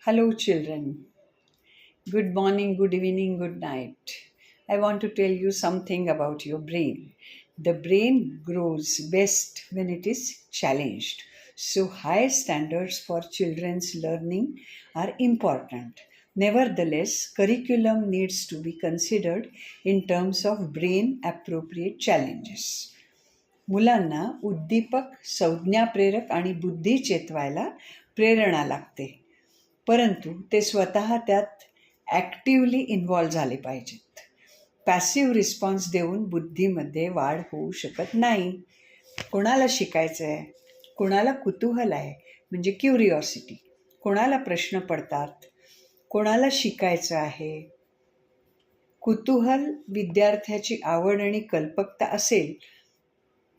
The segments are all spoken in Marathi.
Hello, children. Good morning, good evening, good night. I want to tell you something about your brain. The brain grows best when it is challenged. So, high standards for children's learning are important. Nevertheless, curriculum needs to be considered in terms of brain appropriate challenges. मुलांना उद्दीपक, संज्ञाप्रेरक आणि बुद्धी चेतवायला प्रेरणा लागते, परंतु ते स्वतः त्यात ॲक्टिवली इन्व्हॉल्व झाले पाहिजेत. पॅसिव्ह रिस्पॉन्स देऊन बुद्धीमध्ये वाढ होऊ शकत नाही. कोणाला शिकायचं आहे, कोणाला कुतूहल आहे म्हणजे क्युरिओसिटी, कोणाला प्रश्न पडतात, कोणाला शिकायचं आहे. कुतूहल, विद्यार्थ्याची आवड आणि कल्पकता असेल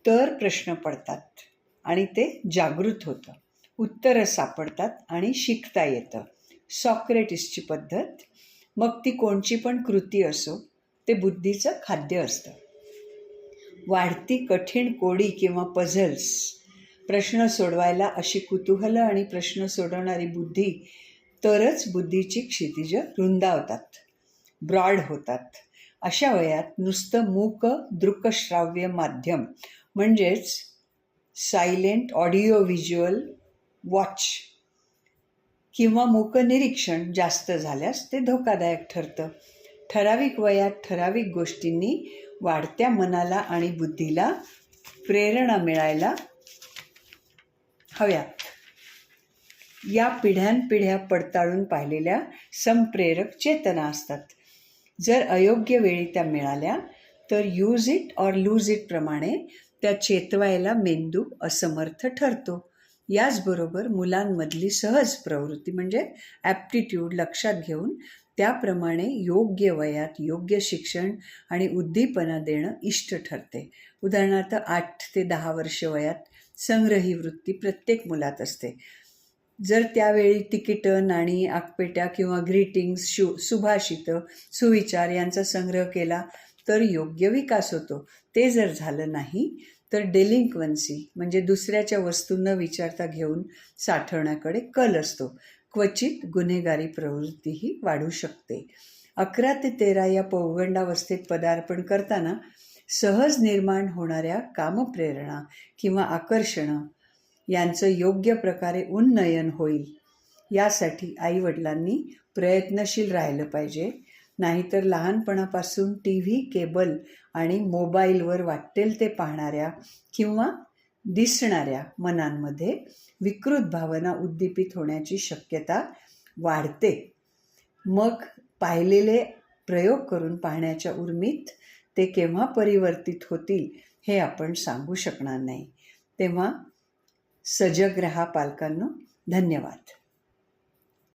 तर प्रश्न पडतात आणि ते जागृत होतं, उत्तरं सापडतात आणि शिकता येतं. सॉक्रेटिसची पद्धत, मग ती कोणची पण कृती असो, ते बुद्धीचं खाद्य असतं. वाढती कठीण कोडी किंवा पझल्स, प्रश्न सोडवायला अशी कुतूहल आणि प्रश्न सोडवणारी बुद्धी, तरच बुद्धीची क्षितिज रुंदावतात, ब्रॉड होतात. अशा वयात नुसतं मूक दृकश्राव्य माध्यम म्हणजेच सायलेंट ऑडिओ व्हिज्युअल वॉच किंवा मूक निरीक्षण जास्त झाल्यास ते धोकादायक ठरतं. ठराविक वयात ठराविक गोष्टींनी वाढत्या मनाला आणि बुद्धीला प्रेरणा मिळायला हव्यात. या पिढ्यानपिढ्या पडताळून पाहिलेल्या संप्रेरक चेतना असतात. जर अयोग्य वेळी त्या मिळाल्या तर use it or lose it प्रमाणे त्या चेतवायला मेंदू असमर्थ ठरतो. याचबरोबर मुलांमधली सहज प्रवृत्ती म्हणजे ॲप्टिट्यूड लक्षात घेऊन त्याप्रमाणे योग्य वयात योग्य शिक्षण आणि उद्दीपना देणं इष्ट ठरते. उदाहरणार्थ 8 ते 10 वर्ष वयात संग्रही वृत्ती प्रत्येक मुलात असते. जर त्यावेळी तिकीटं, नाणी, आकपेट्या किंवा ग्रीटिंग्स, सुभाषितं, सुविचार यांचा संग्रह केला तर योग्य विकास होतो. ते जर झालं नाही तर डेलिंक्वन्सी म्हणजे दुसऱ्याच्या वस्तू न विचारता घेऊन साठवण्याकडे कल असतो. क्वचित गुन्हेगारी प्रवृत्तीही वाढू शकते. 11 ते 13 या पौगंडावस्थेत पदार्पण करताना सहज निर्माण होणाऱ्या कामप्रेरणा किंवा आकर्षणं यांचं योग्य प्रकारे उन्नयन होईल यासाठी आईवडिलांनी प्रयत्नशील राहिलं पाहिजे. नाहीतर लहानपणापासून TV, केबल आणि मोबाईलवर वाटेल ते पाहणाऱ्या किंवा दिसणाऱ्या मनांमध्ये विकृत भावना उद्दीपित होण्याची शक्यता वाढते. मग पाहिलेले प्रयोग करून पाहण्याच्या उर्मीत ते केव्हा परिवर्तित होतील हे आपण सांगू शकणार नाही. तेव्हा सजग रहा पालकांनो. धन्यवाद.